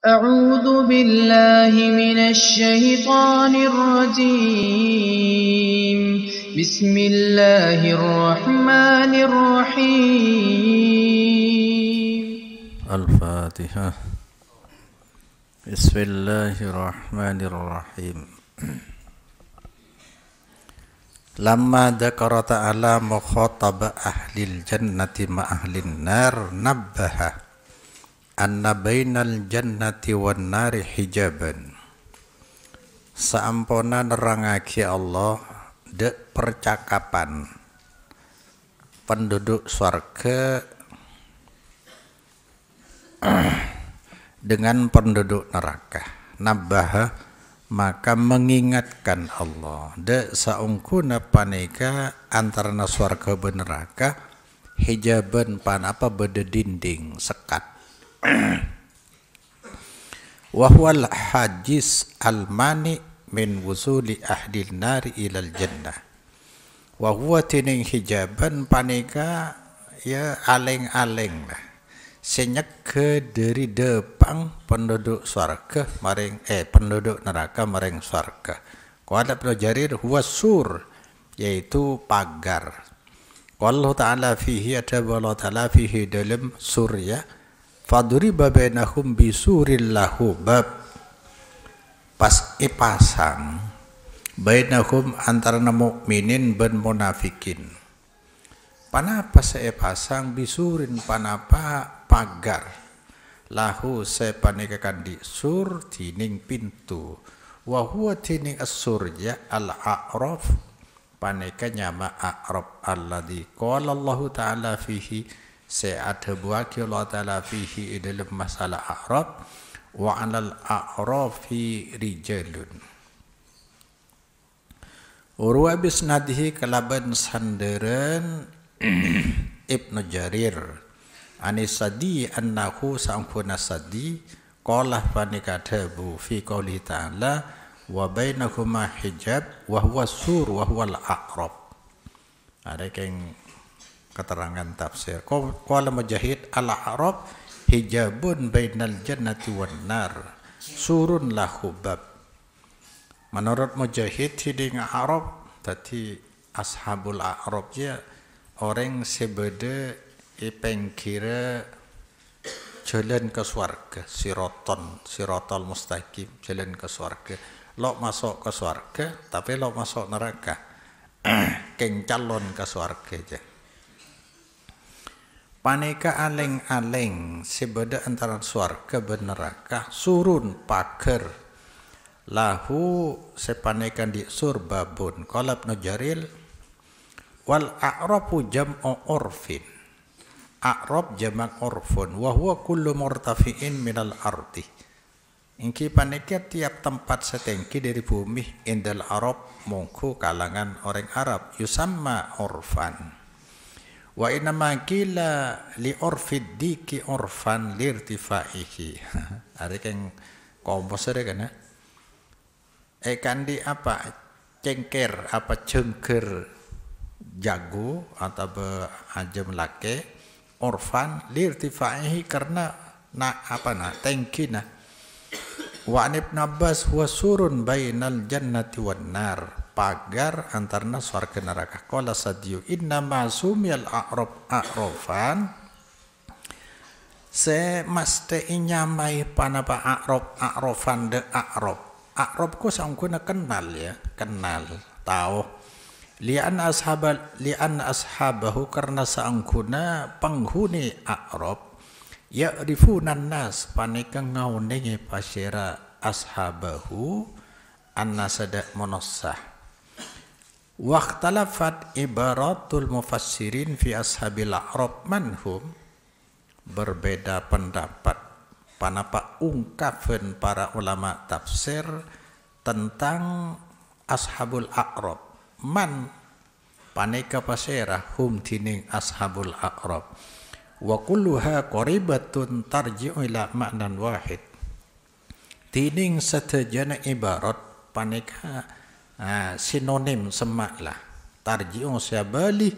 أعوذ بالله من الشيطان الرجيم بسم الله الرحمن الرحيم الفاتحة. بسم الله الرحمن الرحيم. لما ذكر تعالى مخاطب أهل الجنة مع أهل النار نبه أن بين الجنة والنار حجابا. Saampona nerangake Allah dek percakapan penduduk surga dengan penduduk neraka. Nabbaha, maka mengingatkan Allah de saungkuna paneka antara surga ben neraka hijaban pan apa beda dinding sekat. Wa huwal hajiz al-mani min wusuli ahli nari ilal jannah. Wa huwa tining hijaban paneka ya aleng-aleng lah senyeke dari depan penduduk surga maring penduduk neraka maring surga. Qala Ibnu Jarir huwa sur, yaitu pagar. Qala ta'ala fihi Allah ta'ala fihi dalam surya faduriba bainahum bisuril lahu bab, pas ipasang bainahum antara mukminin ben munafikin. Panapa saya pasang bisurin panapa pagar lahu saya panikakan di sur tining pintu wa huwa tining as-surja al-a'raf panika nyama a'raf alladhi qala Allah ta'ala fihi se'ad buaki Allah ta'ala fihi dalam masalah a'raf wa 'alal a'rafi rijalun. Urwa bisnadihi kalaban sandaran Ibnu Jarir anisadi annahu sa'amfuna sadi qala fanikadabu fi qouli ta'ala wa bainahuma hijab wa huwa sur wa huwa al-a'rab. Ada yang keterangan tafsir qala Mujahid al-a'rab hijabun bainal jannati wan nar surun lahu bab. Menurut Mujahid hiding Arab tadi ashabul a'rab ya orang sebeda ipengkira jalan ke surga, sirotol mustaqim, jalan ke surga. Lo masuk ke surga tapi lo masuk neraka. Keng calon ke surga aja. Paneka aleng-aleng sebeda antara surga dan neraka surun pagar lahu sepanekan di surbabun. Qala Ibnu Jarir wal a'rabu jam'u urfin. A'rab jamak urfun wa huwa kullu murtafi'in minal ardi. Ingki paneka tiap tempat setengki dari bumi indal Arab mungku kalangan orang Arab yusamma urfan. Wa inama qila li urfid diki urfan lirtifaihi. Ada yang komposer kan ya? Kandi apa cengker apa cengker jago atau ajam lake orfan lirtifaihi karena tengkina wa Ibnu Abbas huwa surun bainal jannati wan nar, pagar antara surga neraka. Qala Sadiyu inna ma sumiyal a'rab a'rafan se maste inyamai panapa a'rafan de a'rab. A'rab ku sangkuna kenal ya, kenal tahu. Li'an ashabahu karena sangkuna penghuni A'rab ya'rifunan nas panika ngaunenge pasira ashabahu annasada monossah. Waqtalafat ibaratul mufassirin fi ashabil A'rab manhum, berbeda pendapat panapa ungkapan para ulama tafsir tentang ashabul A'rab. Man paneka pasera hum tining ashabul a'rab wa kulluha qaribatun tarji'u ila ma'nan wahid. Tining setajana ibarat paneka sinonim semaklah tarji'u syabali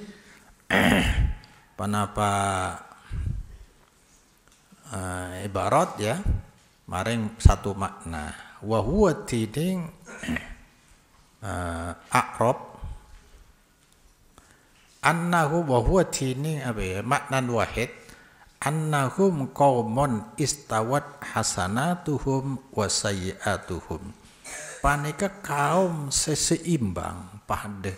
panapa ibarat ya maring satu makna. Wa huwa tiding a'rab annahu wa huwa tiding apa ya maknan wahid annahum qaumun istawat hasanatuhum wa sayyi'atuhum. Panika kaum seseimbang pada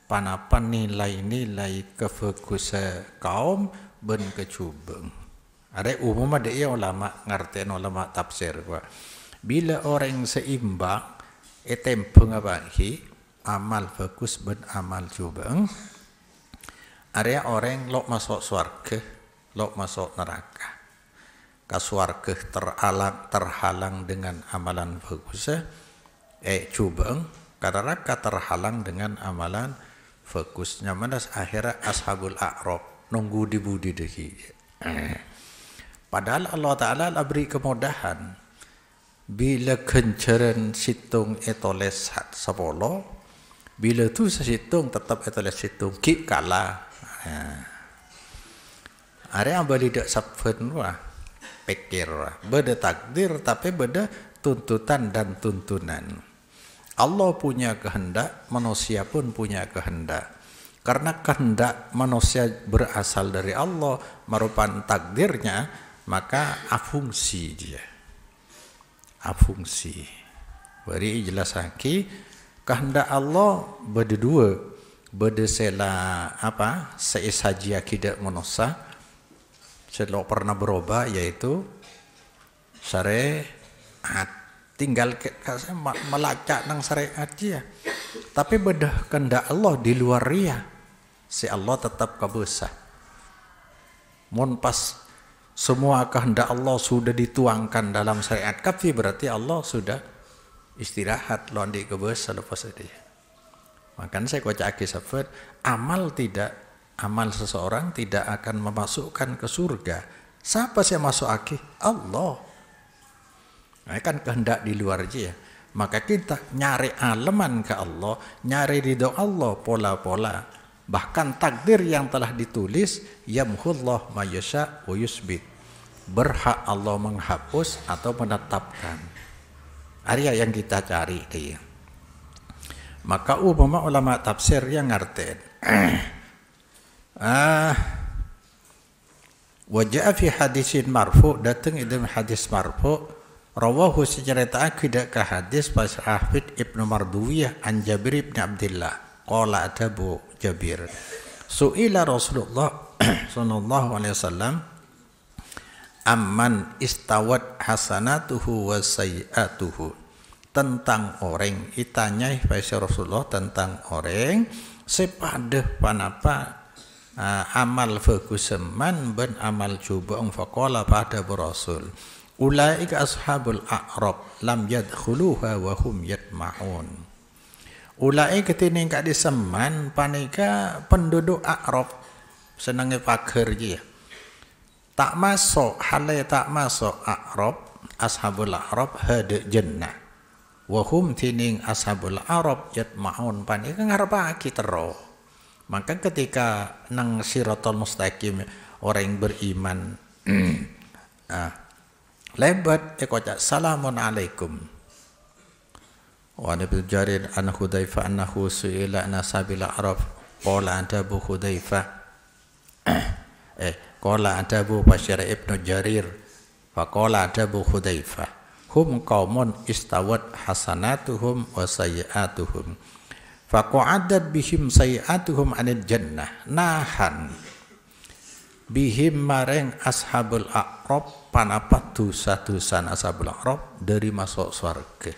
panapan nilai-nilai kefokusan kaum ben kecubeng. Ada umum ada ulama ngertiin ulama tafsir bahwa bila orang seimbang etempeng apa amal fokus ben amal cubeng. Ada orang lok masuk surga, lok masuk neraka. Ke surga terhalang dengan amalan fokus cubeng, ke neraka terhalang dengan amalan fokusnya. Mana akhirnya ashabul a'rab nunggu di budi dehi. Padahal Allah Ta'ala beri kemudahan. Bila kencaran situng etoles sepolo, bila tu sesitung tetap etoles situng ki kalah. Ada yang balik sabun wah, pikir wah, beda takdir tapi beda tuntutan dan tuntunan. Allah punya kehendak, manusia pun punya kehendak. Karena kehendak manusia berasal dari Allah, merupakan takdirnya, maka afungsi dia. Afungsi. Beri jelas lagi, kehendak Allah beda dua. Beda sela apa? Seisaji akidah manusia. Selo pernah berubah yaitu syariat. Tinggal melacak nang syariat dia. Tapi beda kehendak Allah di luar dia. Si Allah tetap kabusah. Mun pas semua kehendak Allah sudah dituangkan dalam syariat kafi berarti Allah sudah istirahat londi kabusah lepas dia. Makanya saya kocak kisafat amal seseorang tidak akan memasukkan ke surga. Siapa sih masuk aki? Allah. Nah, kan kehendak di luar aja ya. Maka kita nyari aleman ke Allah, nyari ridho Allah pola-pola. Bahkan takdir yang telah ditulis yamhullah ma yasha wa yusbit. Berhak Allah menghapus atau menetapkan. Area yang kita cari dia. Maka ulama tafsir yang ngertiin. Wajah fi hadisin marfu datang itu hadis marfu. Rawahu secerita akidah ke hadis pas Hafid Ibnu Marduwiyah an Jabir ibn Abdullah. Qala Abu Jabir. Su'ila Rasulullah sallallahu alaihi wasallam amman istawat hasanatuhu wa sayyi'atuhu. Tentang orang itanya Rasulullah tentang orang sepada panapa amal fokuseman ben amal cubang faqala pada berasul ulaika ashabul a'rab lam yadkhuluha wa hum yatma'un. Ulaika tining ka diseman panika penduduk a'rab senenge pager dia tak masuk hale tak masuk a'rab ashabul a'rab hada jannah. Wahum tining ashabul Arab yatma'un panika ngarepake tero. Maka ketika nang siratal mustaqim orang beriman lebat ekocak salamun alaikum. Wa Nabi Jarir an Hudzaifah annahu su'ila nasabil Arab qala anta Abu Hudzaifah qala anta Abu Bashir ibnu Jarir fa qala anta Abu Hudzaifah hum qaumun istawat hasanatuhum wa sayyi'atuhum faqa'adat bihim sayyi'atuhum anil jannah nahan bihim mareng ashabul a'rab panapa dosa-dosa ashabul a'rab dari masuk surga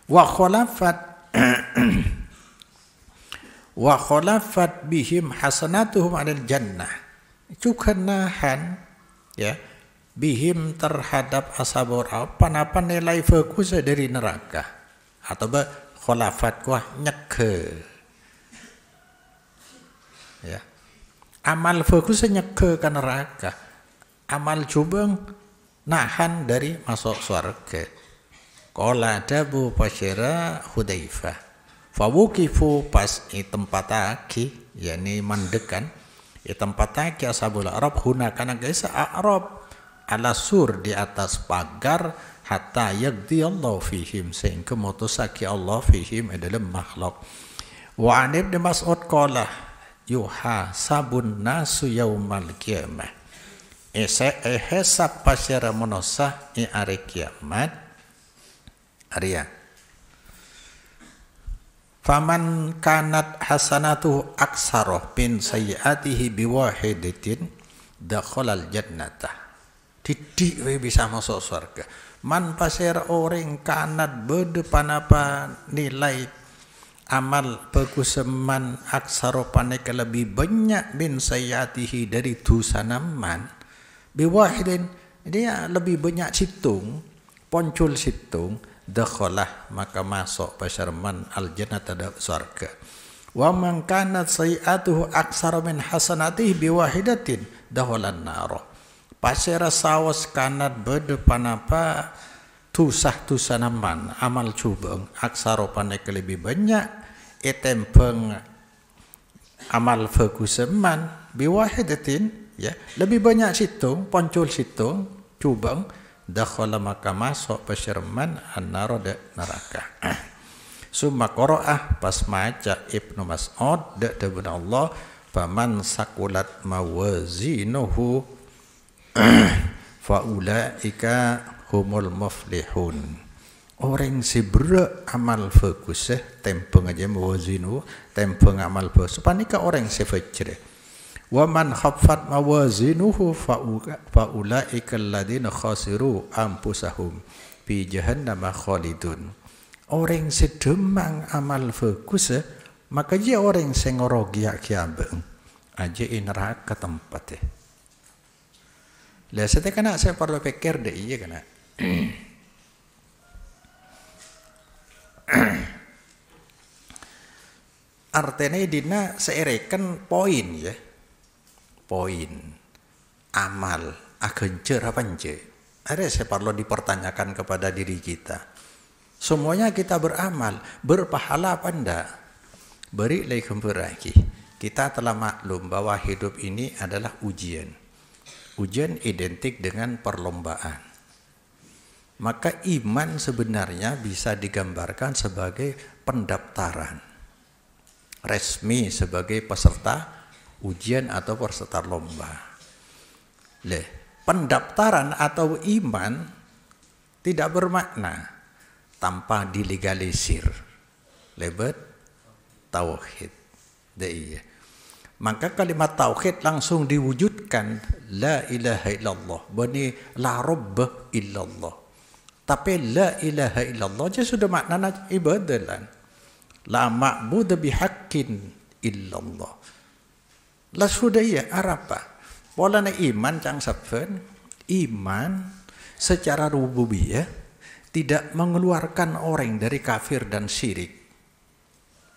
wa khalafat bihim hasanatuhum anil jannah juga nahan ya bihim terhadap ashabul a'rab panapa nilai fokus dari neraka atau khalafat kuah nyeke ya amal fokus nyeke ke neraka amal cubang nahan dari masuk surga qala Abu Bashir Hudzaifah fawuqifu pas tempat aki yakni mandekan tempat aki ashabul a'rab huna kana guys a'rab ala sur di atas pagar hatta yaqdi Allah fihim sehingga mutusaki Allah fihim adalah makhluk. Wa an Ibnu Mas'ud qala yuhasabun nasu yaumal qiyamah hisab pasyara manusia hari kiamat Arya faman kanat hasanatuhu aksarah bin sayyiatihi biwahidatin dakhalal jannata titik we bisa masuk surga man pasir orang kanat berdepan apa nilai amal baguseman aksaro panek lebih banyak bin sayyiatihi dari dosa naman biwahidin dia lebih banyak situng poncul situng dakhalah maka masuk pasarman al jannata surga wa man kanat sayyiatuhu aksara min hasanatihi biwahidatin dakhalan nar pasira sawas kanat berdepan apa tusah naman amal cubeng aksara panek lebih banyak etempeng amal baguseman biwahidatin ya lebih banyak situng poncul situng cubeng dakhala maka masuk pasirman an-nar neraka. Summa qaraah pas maca Ibnu Mas'ud da'dabun Allah faman sakulat mawazinuhu faulaika humul muflihun. Orang si berak amal bagus tempeng aja mawazinu tempeng amal bagus panika orang si fajr. Wa man khaffat mawazinuhu faulaika alladziina khasiru anfusahum fi jahannam khalidun. Orang sedemang amal bagus maka dia orang sing ngrogi kiambeng aja neraka tempatnya. Lah saya kena saya perlu pikir deh iya kena. Artinya dina seerekan poin ya. Poin amal agencer apa nje ada saya perlu dipertanyakan kepada diri kita semuanya kita beramal berpahala apa ndak beri lagi kembali kita telah maklum bahwa hidup ini adalah ujian identik dengan perlombaan maka iman sebenarnya bisa digambarkan sebagai pendaftaran resmi sebagai peserta ujian atau peserta lomba. Pendaftaran atau iman tidak bermakna tanpa dilegalisir. Lebet tauhid. Iya. Maka kalimat tauhid langsung diwujudkan la ilaha illallah. Bani la rabb illallah. Tapi la ilaha illallah aja sudah maknanya ibadah. La ma'bud bihaqqin illallah. Lah sudah ya apa? Polana iman cang sabven iman secara rububiyah tidak mengeluarkan orang dari kafir dan syirik.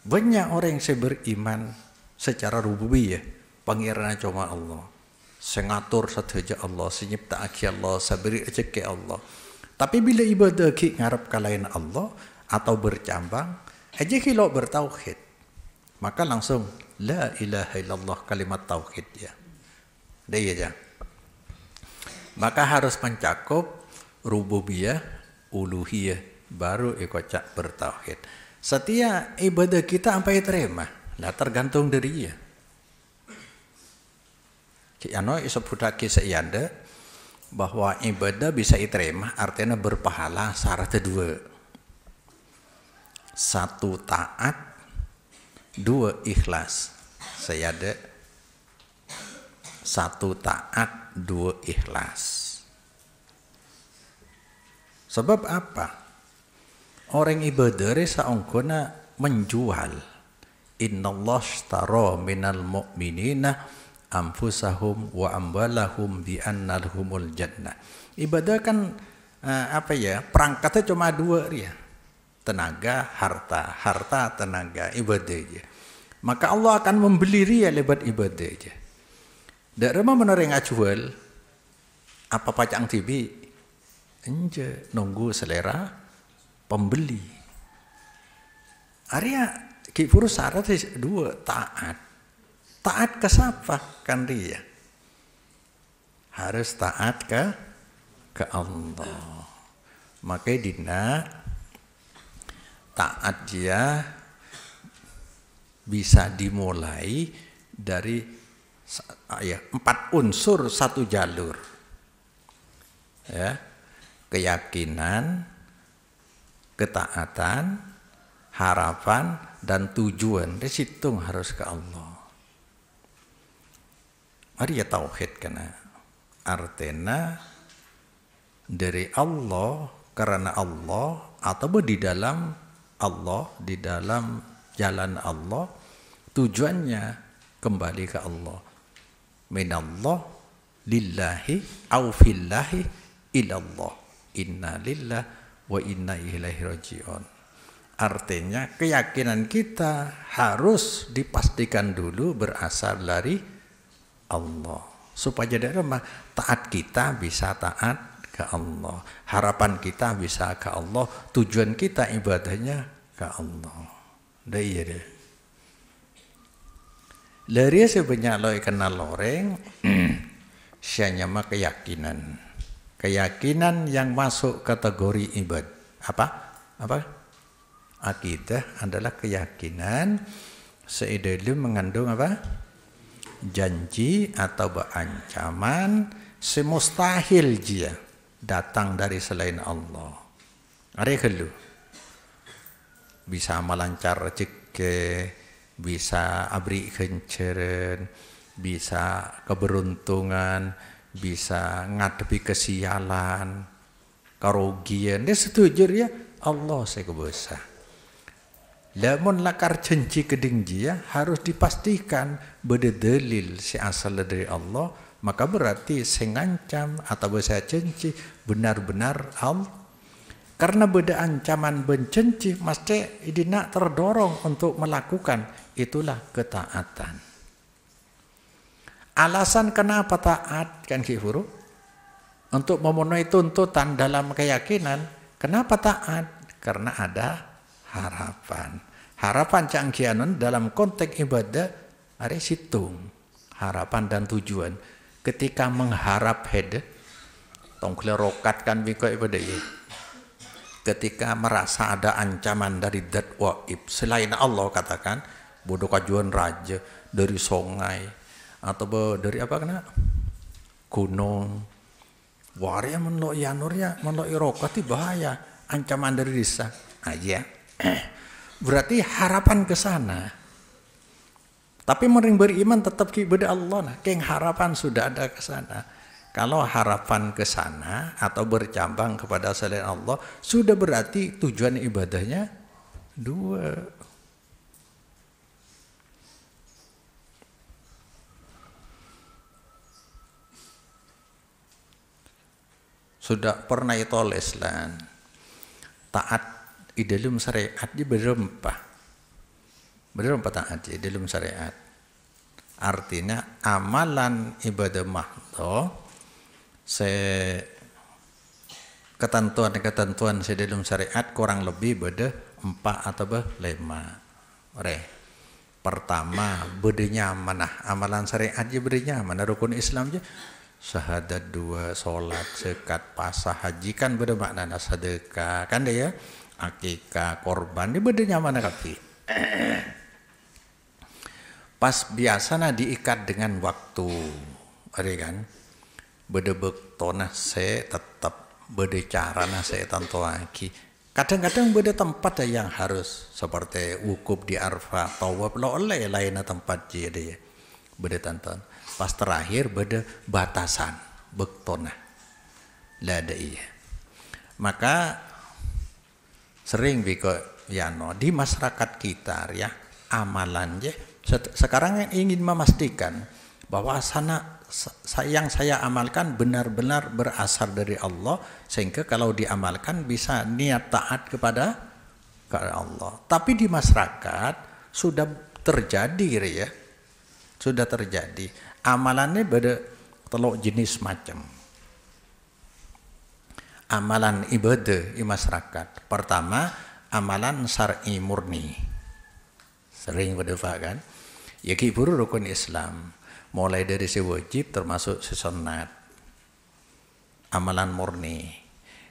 Banyak orang yang beriman secara rububiyah, pangeran cuma Allah. Sengatur saja Allah, senyipta aki Allah, sabri rezeki Allah. Tapi bila ibadah ki ngarep kalain Allah atau bercambang, aja kilo bertauhid. Maka langsung la ilaha illallah kalimat tauhid ya. Dia aja. Maka harus mencakup rububiyah, uluhiyah baru ikut bertauhid. Setiap ibadah kita sampai terima, nah tergantung dari dia. Kiano isebutake seianda bahwa ibadah bisa diterima artinya berpahala syarat kedua. Satu taat, dua ikhlas. Saya ada satu taat, dua ikhlas. Sebab apa? Orang ibadah saungkuna menjual. Innallaha ashtara minal mu'minina anfusahum wa amwalahum bi anna lahumul jannah. Ibadah kan perangkatnya cuma dua ya. Tenaga, harta, tenaga, ibadah aja. Maka Allah akan membeli dia lewat ibadah aja. Dak remah menereng ajual apa pacang tibi enje nunggu selera pembeli. Arya ki furus syarat dua taat. Taat ke siapa kan dia? Harus taat ke ke Allah. Makanya dina taat dia bisa dimulai dari 4 unsur satu jalur. Ya, keyakinan, ketaatan, harapan, dan tujuan. Disitung harus ke Allah. Mari ya tauhid kena. Artinya dari Allah, karena Allah, atau di dalam Allah, di dalam jalan Allah, tujuannya kembali ke Allah. Minallah lillahi au fillahi ilallah. Inna lillah wa inna ilaihi raji'un. Artinya keyakinan kita harus dipastikan dulu berasal dari Allah. Supaya dari taat kita bisa taat ke Allah. Harapan kita bisa ke Allah. Tujuan kita ibadahnya ke Allah. Dah iya deh. Lari sebanyak lo kenal loreng. Sianya mah keyakinan. Keyakinan yang masuk kategori ibadah. Apa? Akidah adalah keyakinan seidelu mengandung apa? Janji atau ancaman semustahil dia datang dari selain Allah. Ada kelu bisa melancar rezeki, bisa abri kenceren, bisa keberuntungan, bisa ngadepi kesialan, kerugian. Dia setuju ya Allah saya kebesar. Lamun lakar janji keding dia harus dipastikan beda dalil si asal dari Allah, maka berarti sengancam atau saya janji benar-benar Allah. Karena beda ancaman bencenci, mesti idina terdorong untuk melakukan, itulah ketaatan. Alasan kenapa taat kan Kifuru? Untuk memenuhi tuntutan dalam keyakinan, kenapa taat? Karena ada harapan. Harapan cangkianan dalam konteks ibadah ada situng harapan dan tujuan. Ketika mengharap head tongkle rokat kan biko ibadah ya. Ketika merasa ada ancaman dari zat waib selain Allah katakan bodoh kajuan raja dari sungai atau dari apa kena gunung waria menlo yanurnya menlo rokat bahaya ancaman dari desa aja. Berarti harapan ke sana. Tapi mering beriman tetap kepada Allah nah. Keng harapan sudah ada ke sana. Kalau harapan ke sana atau bercabang kepada selain Allah, sudah berarti tujuan ibadahnya dua. Sudah pernah ditulis lah. Taat di dalam syariat di berempah taat di dalam syariat. Artinya amalan ibadah mahdoh ketentuan di dalam syariat kurang lebih beda 4 atau 5. Pertama bedanya mana amalan syariat je bedanya mana rukun Islam je syahadat 2 salat zakat puasa haji kan beda makna sedekah kan dia ya. Akikah, korban, ini bedanya mana kaki? Pas biasanya diikat dengan waktu, ada kan? Beda bektona saya tetap beda cara saya tentu lagi. Kadang-kadang beda tempat yang harus seperti wukuf di Arafah, tawaf lo oleh lainnya tempat jadi beda tonton. Pas terakhir beda batasan bektona, lah ada iya. Maka sering biko yano di masyarakat kita ya amalannya sekarang ingin memastikan bahwa yang saya amalkan benar-benar berasal dari Allah sehingga kalau diamalkan bisa niat taat kepada Allah. Tapi di masyarakat sudah terjadi ya, sudah terjadi amalannya beda teluk jenis macam. Amalan ibadah di masyarakat. Pertama, amalan syar'i murni. Sering berdua kan? Ya kiburu rukun Islam. Mulai dari si wajib termasuk si sunat. amalan murni,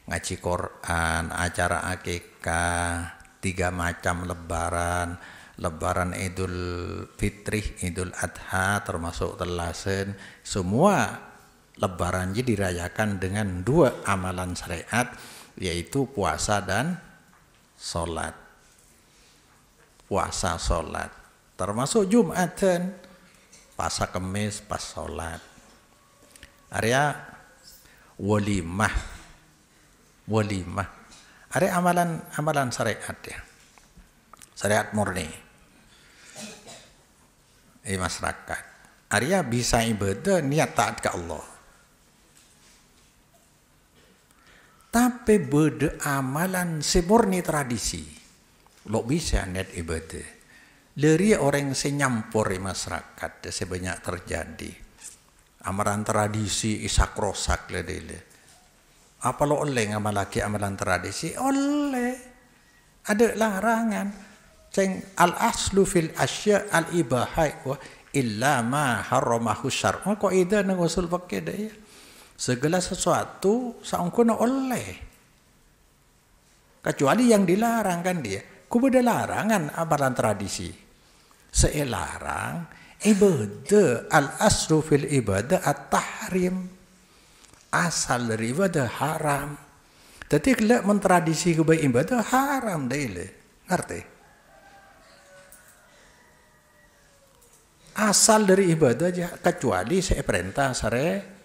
ngaji Quran, acara akikah, 3 macam lebaran, lebaran Idul Fitri, Idul Adha termasuk telasen, semua lebaran dirayakan dengan 2 amalan syariat, yaitu puasa dan sholat. Puasa sholat, termasuk Jumatan, puasa Kemis pas sholat. Area walimah, area amalan syariat ya, syariat murni. Masyarakat, area bisa ibadah niat taat ke Allah. Tapi beda amalan semurni tradisi. Lo bisa niat ibadah. Dari orang senyampur di masyarakat sebanyak terjadi. Amalan tradisi isak rosak ledele. Apa lo oleh ngamalaki amalan tradisi? Oleh. Ada larangan. Ceng al aslu fil asya al ibahai wa illa ma haramahu syar'. Kok ida nang usul pakai dia. Segala sesuatu saungkuna oleh. Kecuali yang dilarang kan dia. Kubeda larangan amalan tradisi. Seelarang ibadah al-aslu fil ibadah at-tahrim. Asal dari ibadah haram. Tapi kalau mentradisi kebaik ibadah haram deh. Ngerti? Asal dari ibadah aja kecuali saya perintah syariat.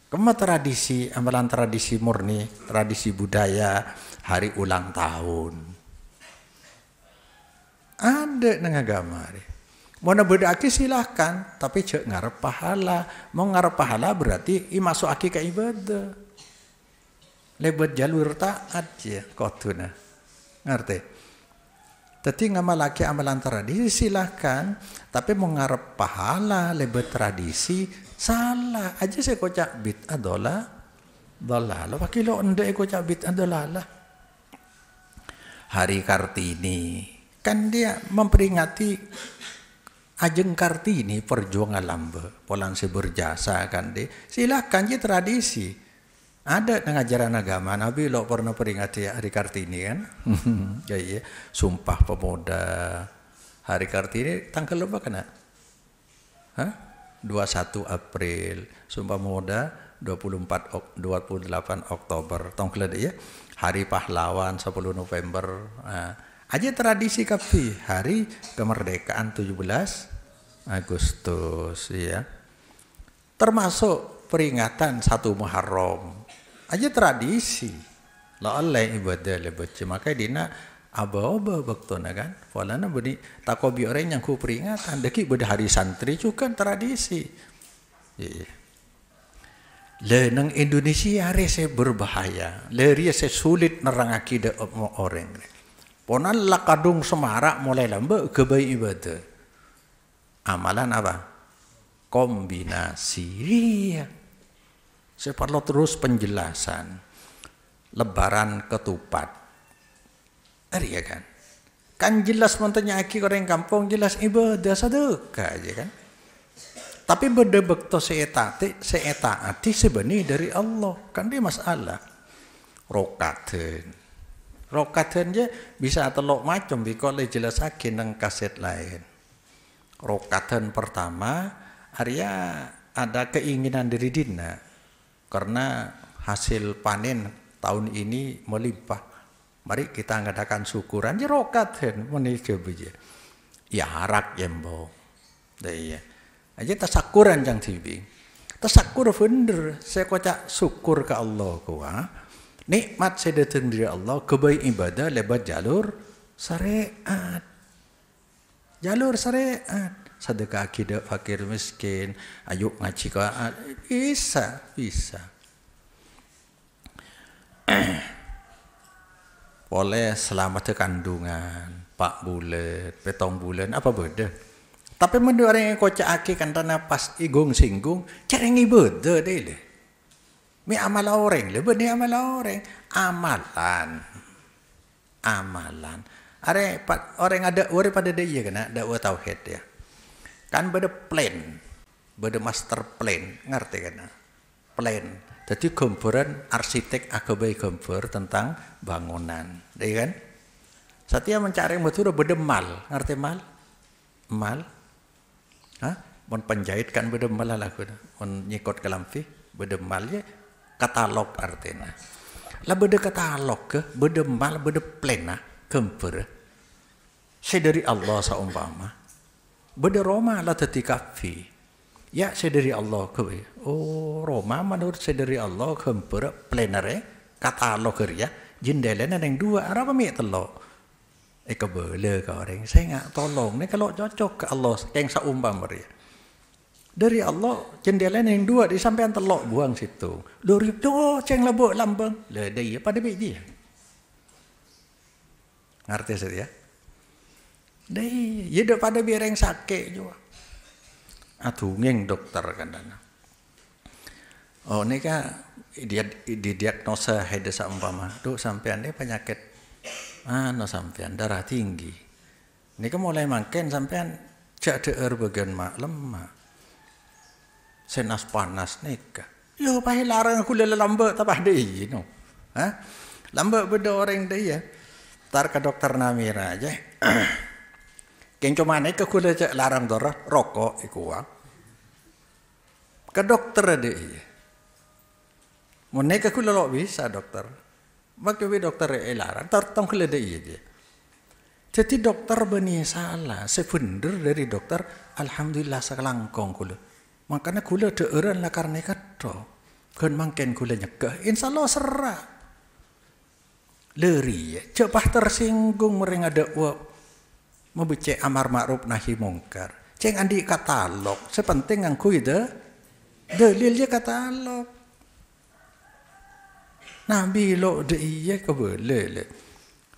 Kema tradisi, amalan tradisi murni, tradisi budaya, hari ulang tahun. Ada nang agama deh. Mau bedaki silahkan, tapi cek ngarep pahala. Mau ngarep pahala berarti masuk aki ke ibadah. Lebat jalur taat ya, kotuna. Ngerti? Tapi ngamalaki amalan tradisi silahkan, tapi mau ngarep pahala lebat tradisi salah. Aja saya kocak bid'ah dolalah. Pakilo ende kocak bid'ah dolalah. Hari Kartini kan dia memperingati Ajeng Kartini perjuangan lamba polan berjasa kan dia. Silakan je tradisi. Ada dengan ajaran agama Nabi lo pernah peringati hari Kartini kan. Ya iya, Sumpah Pemuda. Hari Kartini tanggal berapa kena? 21 April. Sumpah Pemuda 28 Oktober. Tongkle ya. Hari Pahlawan 10 November. Aja tradisi kapi hari kemerdekaan 17 Agustus ya. Termasuk peringatan 1 Muharram. Aja tradisi. La oleh ibadah lebat maka dina aba-aba baktona kan. Falana bani takobi orang yang ku peringatan deki beda hari santri juga tradisi. Ya. Lenang Indonesia rese berbahaya. Leri se sulit nerangaki de orang. Ponan lakadung semarak mulai lambe kebaik ibadah. Amalan apa? Kombinasi. Iya. Saya perlu terus penjelasan. Lebaran ketupat. Ya kan? Kan jelas montanya aki orang kampung jelas ibadah sedekah aja kan. Tapi berdebek to seetaati sebenarnya dari Allah. Kan dia masalah. Rokaten je bisa telok macam bikole jelasakin nang kaset lain. Rokaten pertama Arya ada keinginan dari dina karena hasil panen tahun ini melimpah. Mari kita ngadakan syukuran je rokaten menikah beje. Ya harak yembo. Iya. Aja tasakuran jang tibi. Tasakur bener. Saya kocak syukur ke Allah kuah. Nikmat saya datang dari Allah, kebaik ibadah lebat jalur syariat. Jalur syariat. Sedekah akidah fakir miskin, ayo ngaji Quran. Bisa. Boleh selamat kandungan, 4 bulan, 7 bulan, apa beda? Tapi menurut orang yang kocak aki kan tanah pas igung singgung, cara ibadah deh le. Mi amal orang, lebih ni amal orang. Amalan. Orang ada orang pada dia kena dakwah tauhid ya. Kan beda plan, beda master plan, ngerti kan? plan. Jadi gambaran arsitek agabai gambar tentang bangunan, ya kan? Satya mencari betul bedemal, ngerti mal? Mal? Hah? Mon penjahit kan bedemal lah aku, mon nyikot kelampi bedemal ya katalog artinya. Lah bede katalog ke, bedemal, bede plan gambar. Saya dari Allah saumpama. Bede Roma lah tadi kafi. Ya saya dari Allah ke. Oh Roma menurut saya dari Allah gambar planere katalog ya. Jendelanya yang dua, apa mi telok. Kebele ke orang, saya nggak tolong. Nih kalau cocok ke Allah, yang saumpama dia. Dari Allah jendelanya yang dua disampaikan telok buang situ. Dari itu ceng lebok lambang. Lah dia pada biji. Ngerti saya? Deh, ya pada biar yang sakit juga. Aduh ngeng dokter kan dana. Oh ini kan dia didiagnosa hede saumpama. Duh sampean dia penyakit no sampean darah tinggi. Ini kan mulai makin sampean cak deer bagian mak lemah. Senas panas nika. Yo pahe larang aku lele lambe tapah deui no. Hah? Lambe beda orang deui ya. Tar ke dokter namira aja. Keng cuma nika kula cak larang darah rokok iku wa. Ke dokter deui. Mun nika kula lo bisa dokter. Maka dokter larang tartong kula deui dia. Jadi dokter bani salah, sebener dari dokter alhamdulillah sakalangkong kula. Makanya kula deureun lah karena kato. Kan mangken kula nyegah, insyaallah serak. Leri, cepah tersinggung mering ada membece amar ma'ruf nahi mungkar. Ceng andi katalog, sepenting ngangku itu dalilnya katalog. Nabi lo de iya kebele.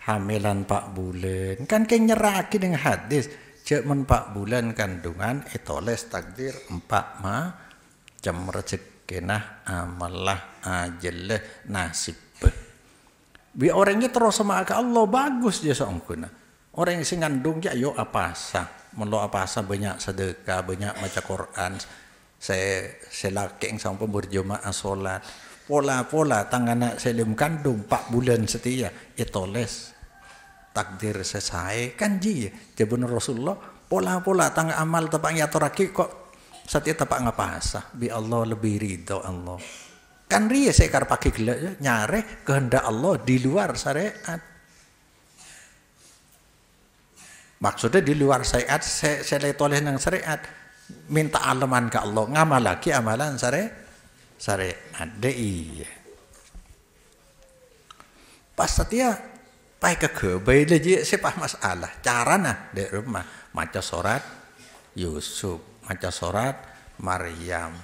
Hamilan 4 bulan. Kan keng nyeraki dengan hadis. Cek men 4 bulan kandungan etoles takdir 4 macam rezekinah amalah ajalah nasib. Bi orangnya terus sama ke Allah bagus dia seongkuna. Orang yang sing ngandung ya yo apasa. Melo apasa banyak sedekah, banyak baca Quran. Saya laki yang sampai berjamaah salat. Pola-pola tangan selim kandung 4 bulan setia etoles takdir selesai kan ji jabun Rasulullah pola-pola tang amal tepak ngaturake kok setia tepak ngapasa bi Allah lebih ridho Allah kan riya saya kar pakai gelak nyare kehendak Allah di luar syariat maksudnya di luar syariat saya toleh nang syariat minta alaman ke Allah ngamal lagi amalan syariat dei pas setia pai ke bayi je sepah masalah carana di rumah maca surat Yusuf maca surat Maryam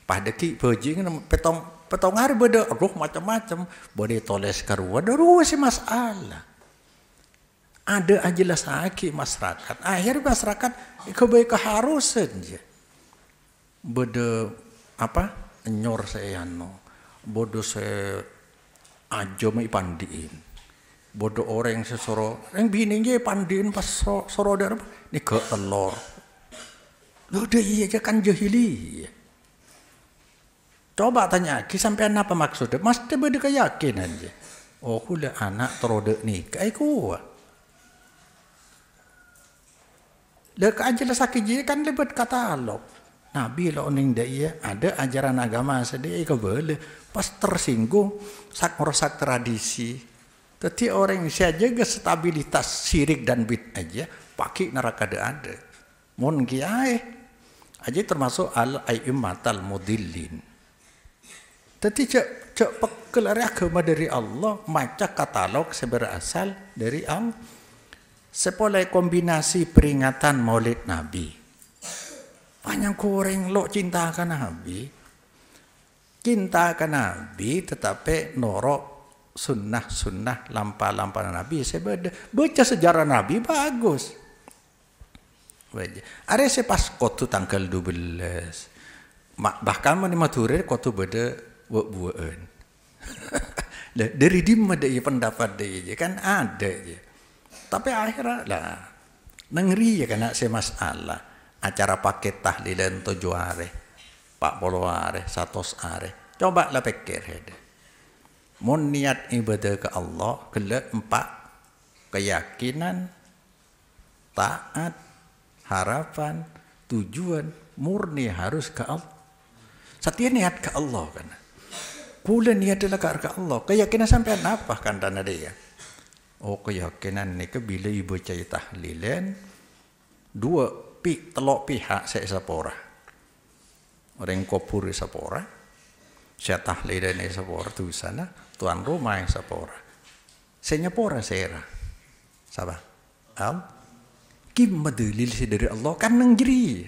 padeki beji petong hari beda roh macam-macam boleh toles karua daru si masalah ada aja lagi masyarakat akhir masyarakat kebaik keharusan je beda apa nyor saya no bodoh saya aja mai pandiin bodoh orang yang sesoro yang bininya pandiin pas soro dar ni ke telur lo deh iya kan jahili coba tanya ki sampean apa maksudnya mesti beda keyakinan aja oh kula anak terode nikah iku lek aja sakit kan lebet katalog Nabi lo ning dia ada ajaran agama sedih kebele pas tersinggung sak merusak tradisi. Tapi orang yang saja jaga stabilitas syirik dan bid aja pakai neraka ada. Mun kiai aja termasuk al aimmatal mudillin. Tapi cek pekel agama dari Allah maca katalog seberasal dari Allah. Sepoleh kombinasi peringatan Maulid Nabi. Banyak orang lo cinta ke Nabi. Cinta ke Nabi tetapi norok sunnah lampa Nabi. Saya baca sejarah Nabi bagus. Ada saya pas kotu tanggal 12. Bahkan mana maturir kotu beda buat-buatan. Dari dimana dia pendapat dia kan ada je. Tapi akhirnya lah nengri ya kena saya masalah. Acara paket tahlilan 7 hari 40 hari 100 hari Coba lah pikir hede. Mun niat ibadah ke Allah, kelak 4 keyakinan, taat, harapan, tujuan murni harus ke Allah. Setia niat ke Allah kan. Pula niat adalah ke Allah. Keyakinan sampai apa kan tanda dia? Oh keyakinan ni ke bila ibu cai tahlilan 2 telok pihak saya sapora. Orang kopur sapora. Saya tahlilan sapora tu sana, tuan rumah sapora. Saya nyapora saya. Sabar. Kim madalil dari Allah kan nengjeri.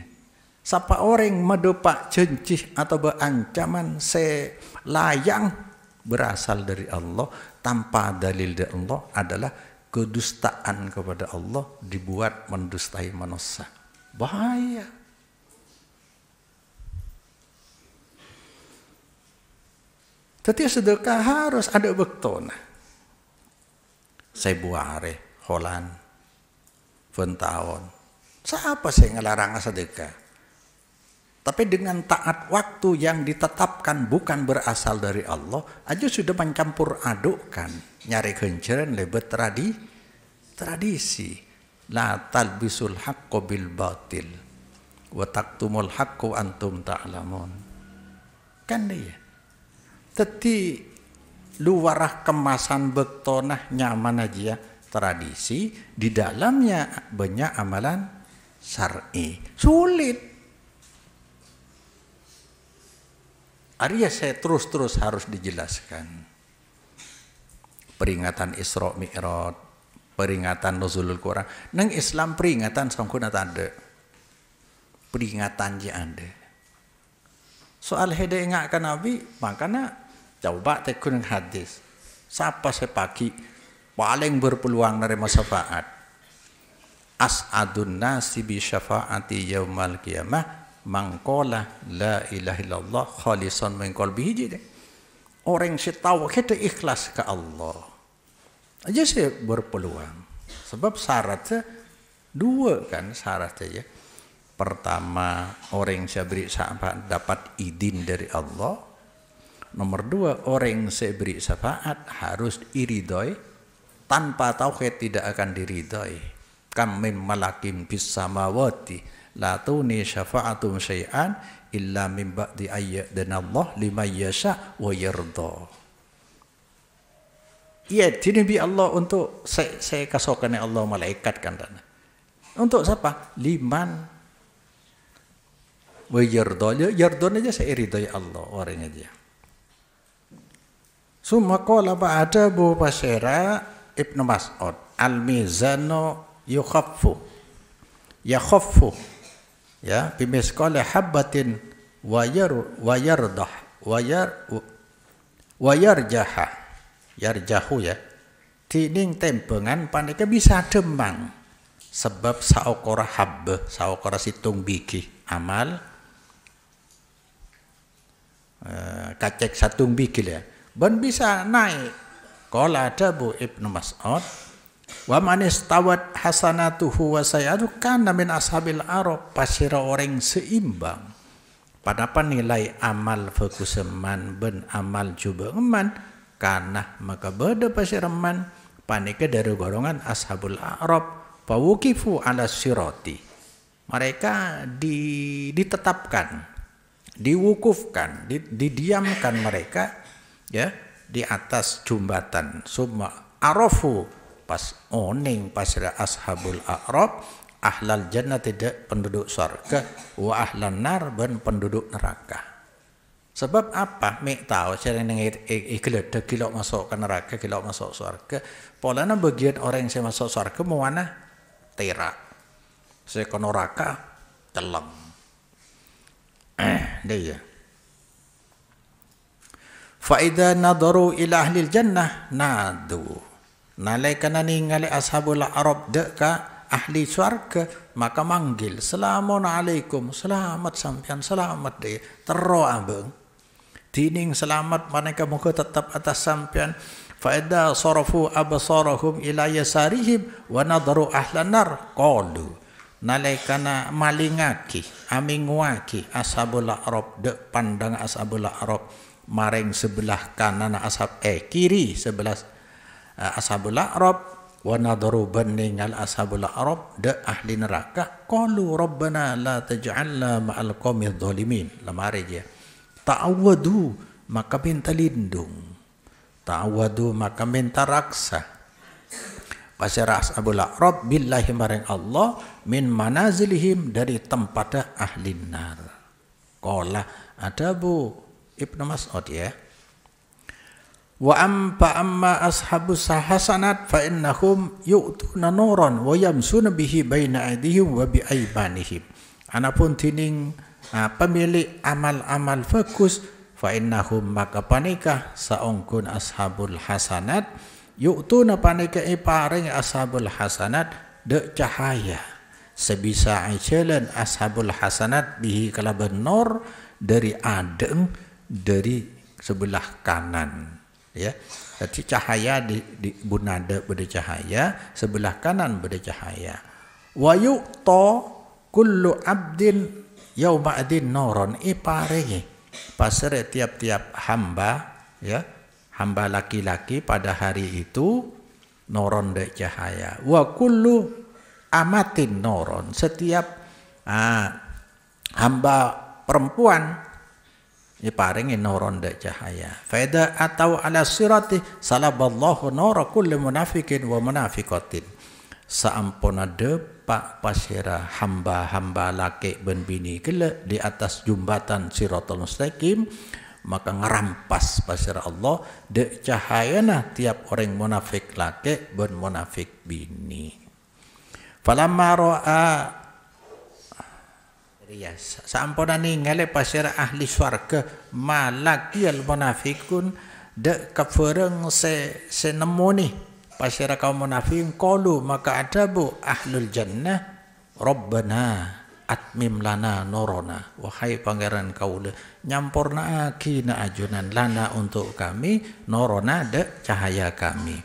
Siapa orang medepak cencih atau berancaman selayang berasal dari Allah tanpa dalil dari Allah adalah kedustaan kepada Allah dibuat mendustai manusia. Bahaya. Tetapi sedekah harus ada bektona. Saya buare, Holland, Ventahun. Siapa saya ngelarang sedekah? Tapi dengan taat waktu yang ditetapkan bukan berasal dari Allah, aja sudah mencampur adukkan, nyari kenceran lebet tradisi. La talbisul haqqo bil batil wa taktumul haqqo antum ta'lamun. Kan dia. Teti luarah kemasan bektonah nyaman aja tradisi, di dalamnya banyak amalan syar'i. Sulit. Arya saya terus harus dijelaskan. Peringatan Isra Mi'raj, peringatan Nuzulul Quran. Nang Islam peringatan sangkuna ada. Peringatan je ada. Soal hede ingatkan Nabi, makanya coba tekun hadis. Siapa sepaki paling berpeluang dari syafaat? As'adun nasi bi syafaati yaumal qiyamah mangkola la ilaha illallah khalisan min qalbihi jadi orang setauhid ikhlas ke Allah aja saya berpeluang sebab syaratnya 2 kan syaratnya ya. Pertama orang saya beri syafaat dapat izin dari Allah. Nomor 2 orang saya beri syafaat harus iridoi, tanpa tauhid tidak akan diridoi. Kam min malakin bis samawati la tuni syafa'atum syai'an illa min ba'di ayyadana Allah liman yasha' wa yarda. Iya, dinabi Allah untuk saya kasokan Allah malaikat kan dana. Untuk siapa? Liman wa yarda. Yarda aja saya ridai Allah orangnya dia. Summa qala ba'da bu Basira Ibnu Mas'ud al-mizanu yukhaffu yakhaffu ya bimisqali habbatin wayardah wayarjaha yarjahu ya tining tempengan panika bisa demang sebab saokora habbah saokora situng biki amal kacek satung biki ya ban bisa naik. Qala Abu Ibnu Mas'ud wa man istawat hasanatuhu wa sayyi'atuhu kana min ashabil arab, pasira orang seimbang pada nilai amal fokuseman ben amal coba eman kana maka beda pasiraman panika dari golongan ashabul arab fawuqifu ala sirati, mereka ditetapkan, diwukufkan, didiamkan mereka ya di atas jembatan summa arafu pas oning pasira ashabul a'rab ahlal jannah tidak penduduk surga wa ahlan nar ben penduduk neraka. Sebab apa? Mek tahu cara nang ikhlad kilok masuk ke neraka kilok masuk surga. Polana bagian orang yang saya masuk surga mau mana? Terak. Saya ke neraka teleng. Dia. Fa idza nadaru ila ahlil jannah nadu. Nalaikana ningali ashabul arab deka ahli surga maka manggil assalamualaikum selamat sampean selamat deh terro abeng dining selamat mereka muka tetap atas sampean fa idza sarafu absarahum ila yasarihim wa nadaru ahlan nar qalu nalaikana malingaki aminguaki ashabul arab dek pandang ashabul arab maring sebelah kanan kiri sebelah ashabul a'rab wa nadaru bandingal ashabul a'rab da ahli neraka qalu rabbana la taj'alna ma'al qaumidh dhalimin lamari dia ta'awwadu maka minta lindung ta'awwadu maka minta raksa pasira ashabul a'rab billahi maring Allah min manazilihim dari tempat ahli nar qala ada Bu Ibnu Mas'ud ya wa amma ashabus hasanat fa innahum yu'tuna nuran wa yamsuna bihi baina aydihim wa bi aymanihim anapun tining pemilik amal-amal bagus fa innahum maka panika saungkun ashabul hasanat yu'tuna panika paring ashabul hasanat de cahaya sebisa jalan ashabul hasanat bihi kalaban nur dari adeng dari sebelah kanan ya jadi cahaya di bunada beda cahaya sebelah kanan beda cahaya wa yu'ta kullu abdin yauma adin nuron iparingi pasere tiap-tiap hamba ya hamba laki-laki pada hari itu noron de cahaya wa kullu amatin noron setiap hamba perempuan diparingi noron de cahaya faida atau ala sirati salaballahu nura kulli munafikin wa munafiqatin saampuna depak pasira hamba-hamba laki ben bini gele di atas jembatan siratal mustaqim maka ngerampas pasir Allah de cahayana tiap orang munafik laki ben munafik bini falamma ra'a ya sampuna ningali pasir ahli swarga malakiyal munafikun de kafereng se nemu nih pasir kaum munafikin qalu maka ada Bu ahlul jannah rabbana atmim lana nurana wahai pangeran kaula nyampurna akina ajunan lana untuk kami nurana de cahaya kami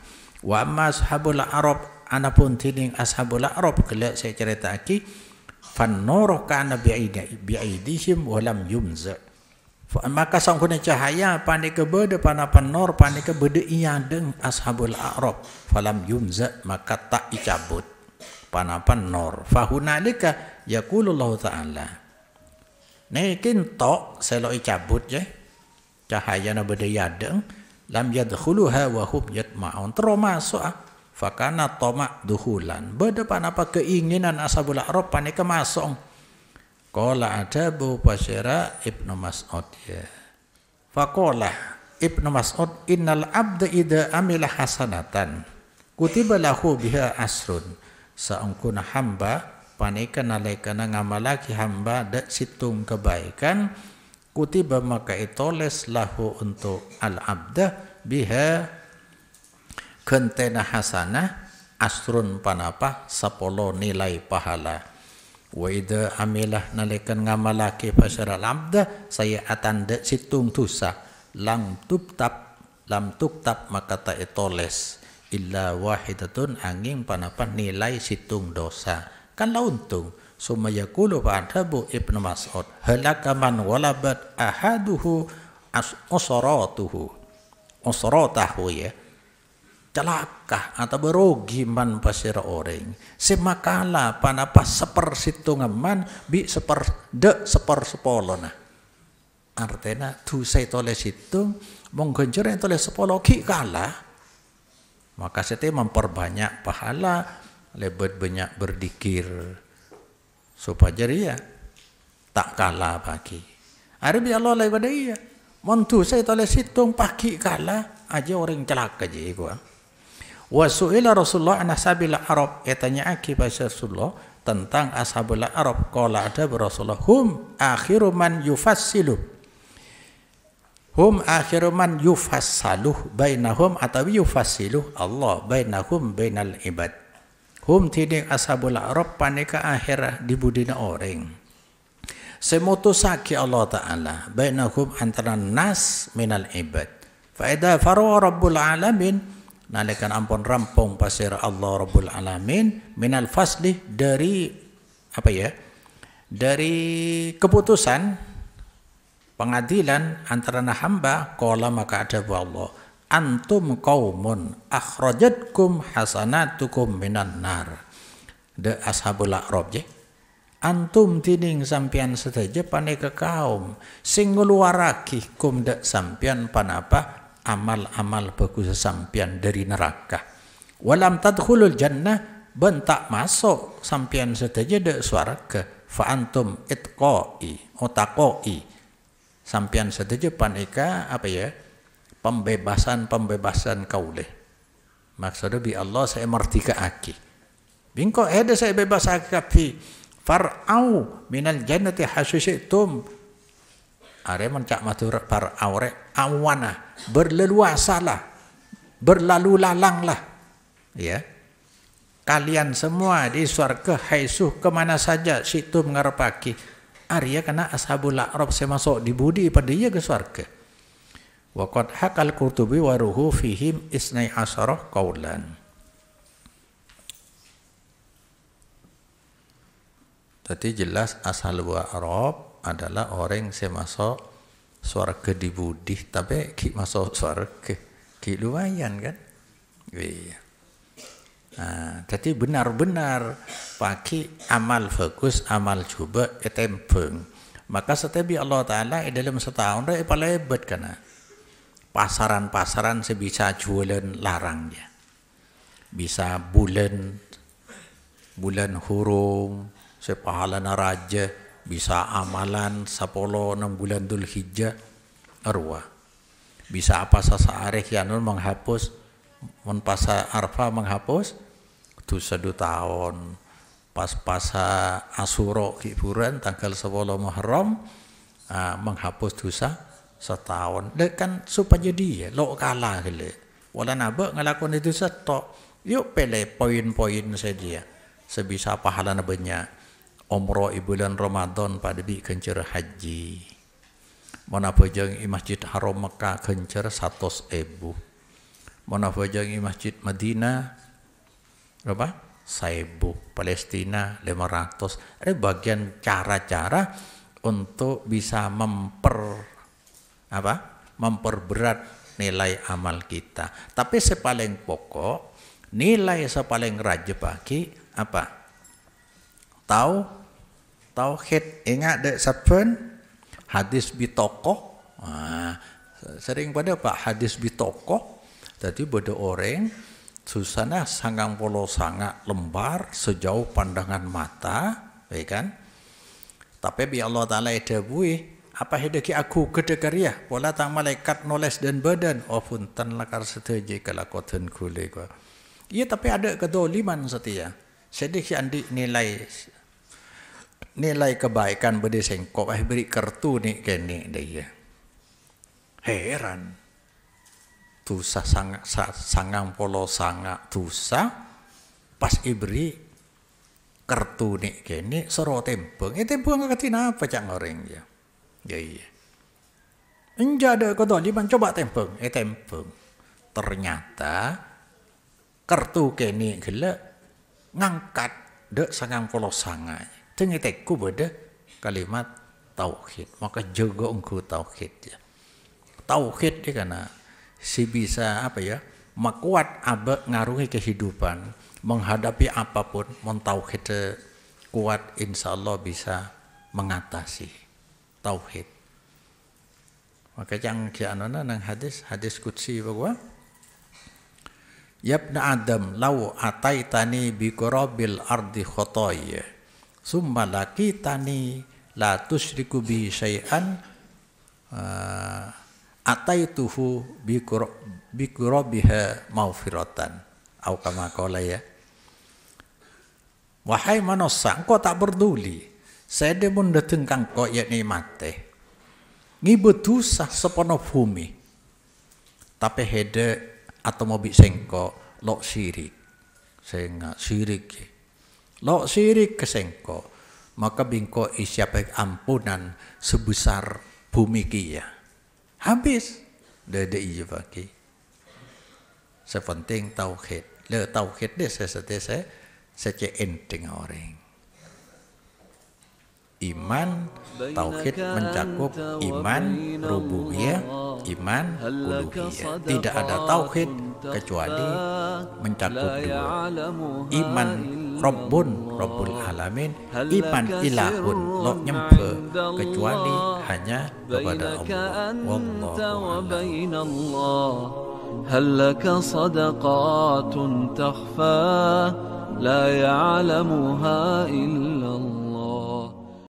wa amma ashabul a'rab anapun tining ashabul a'rab kelak saya cerita aki fan nur kana bi'aidihim wa lam yumza maka sangkuna cahaya panika bede panapan nur panika bede iyadeng ashabul a'rab falam yumza maka tak dicabut panapan nur fahunalika yaqulullahu ta'ala nekin tok selo cabut je cahaya na bede yadeng lam yadkhuluha wa hum yatma'un termasuk fakana toma duhulan bede panapa keinginan ashabul a'rab panika masuk qala ada Bu pasira Ibnu Mas'ud ya faqala Ibnu Mas'ud innal abda idza amila hasanatan kutiba lahu biha asrun saungkuna hamba panika nalekana ngamalaki hamba dak situng kebaikan kutiba maka itoles lahu untuk al abda biha kentena hasanah asrun panapa 10 nilai pahala wa idza amilah nalekan ngamalaki pasara al abda saya atan dak situng dosa lam tuktab maka ta itoles illa wahidatun angin panapa nilai situng dosa kan launtung sumaya yaqulu pada Bu Ibnu Mas'ud halaka man walabat ahaduhu usratahu ya celaka atau berugi man pasira orang semakala panapa sepersitungan man bi sepersepolona artinya dosa toleh situng monggonjor toleh sepolo ki kalah maka saya memperbanyak pahala lebih banyak berdikir supaya dia tak kalah bagi hari bi Allah lebih dia montu saya toleh situng pagi kalah aja orang celaka aja gua wa su'ila Rasulullah an ashabil Arab tanya aki bahasa Rasulullah tentang ashabul Arab qala ada Rasulullah hum akhiru man yufassaluh bainahum atau yufassiluh Allah bainahum bainal ibad hum tiding ashabul Arab panika akhirah di budina orang semutusaki Allah Ta'ala bainahum antara nas minal ibad faida faru rabbul alamin nalikan ampun rampung pasir Allah rabbul alamin minal fasli dari apa ya dari keputusan pengadilan antara hamba, qala maka ada Allah, antum qaumun akhrajatkum hasanatukum minan nar. De ashabul a'rab je. Antum tining sampian sedaja paneka kaum sing ngluarake kum dak sampian panapa amal-amal bagus sampian dari neraka. Walam tadkhulul jannah bentak masuk sampian sedaja dak swarga. Fa antum itqai otaqoi sampian sedaja paneka apa ya? Pembebasan kauleh. Maksudnya bi Allah saya merdekaake. Bingko ada saya bebas akapi far'au minal jannati hasusyitum. Are mencak matur far'au rek awana berleluasalah, berlalu lalanglah. Ya. Kalian semua di surga haisuh kemana saja syitum ngarepaki. Arya kana ashabul a'rab saya masuk di budi pada dia ke surga. Wa qad hakal Qurtubi wa ruhu fihim isnai asyarah qaulan. Jadi jelas ashabul a'rab adalah orang yang masuk surga di budi tapi ki masuk surga ki lumayan kan. Iya. Nah, jadi benar-benar pakai amal bagus, amal coba etempeng. Maka setiap Allah Ta'ala dalam setahun dia paling hebat karena pasaran-pasaran sebisa jualan larang dia. Bisa bulan hurum, sepahalana raja, bisa amalan 10 6 bulan Dzulhijjah arwah. Bisa apa sasaare kianun menghapus pasa arfa menghapus dosa 2 tahun. Pas Asyura hiburan tanggal 10 Muharram menghapus dosa setahun. Dan kan supaya dia lo kalah gele. Wala naba ngelakon itu setok. Yuk pilih poin-poin saja. Sebisa pahala banyak. Umrah bulan Ramadan pada bi kencer haji. Mana pejang i Masjid Haram Mekah kencer 100.000. Mana pejang i Masjid Madinah berapa? 1.000. Palestina 500. Ada bagian cara-cara untuk bisa memperberat nilai amal kita. Tapi sepaling pokok nilai sepaling raja bagi apa? Tauhid. Ingat dek saben hadis bitoko. Sering pada Pak hadis bitoko. Jadi pada orang susana 90 sangat lembar sejauh pandangan mata, ya kan? Tapi bi Allah Taala dawuh apa hedeki aku kedekarya pola tang malaikat noles dan badan oh punten lakar setuju kelakoten kule ko. Iya tapi ada kedoliman setia. Sedih andi nilai kebaikan bede sengkop beri kartu nih kene dia. Heran. Tusa sangang polo sangat tusa pas ibri kartu nih kene soro tempeng. Tempeng katina apa cak ngoreng ya. Ya iya. Enjada kedoliman coba tempeng. Tempeng. Ternyata kartu kene gila ngangkat dek sangang polo sangat. Tengeteku beda kalimat tauhid. Maka jaga engkau tauhid ya. Tauhid dia karena si bisa apa ya makuat abek ngaruhi kehidupan menghadapi apapun mentauhid kuat insyaallah bisa mengatasi tauhid. Maka yang kianana nang hadis qudsi bahwa yabna adam law ataitani bi qurabil ardi khotoya summa lakitani la tusyriku bi syai'an ataituhu bi qurabiha maufiratan au kama qala ya. Wahai manusia engkau tak peduli saya pun dateng kangko yakni mate ngibut dosa sepenuh bumi tapi hede atau mobil sengko lo syirik senga syirik lo syirik ke sengko maka bingko isyapak ampunan sebesar bumi kia habis dede iya bagi sepenting tauhid le tauhid deh saya enteng orang Iman tauhid mencakup iman rububiyah, iman uluhiyah. Tidak ada tauhid kecuali mencakup dua. Iman Rabbul alamin, iman ilahun lo nyempe kecuali hanya kepada Allah. Wallahu a'lam. هل لك صدقات تخفى لا يعلمها إلا الله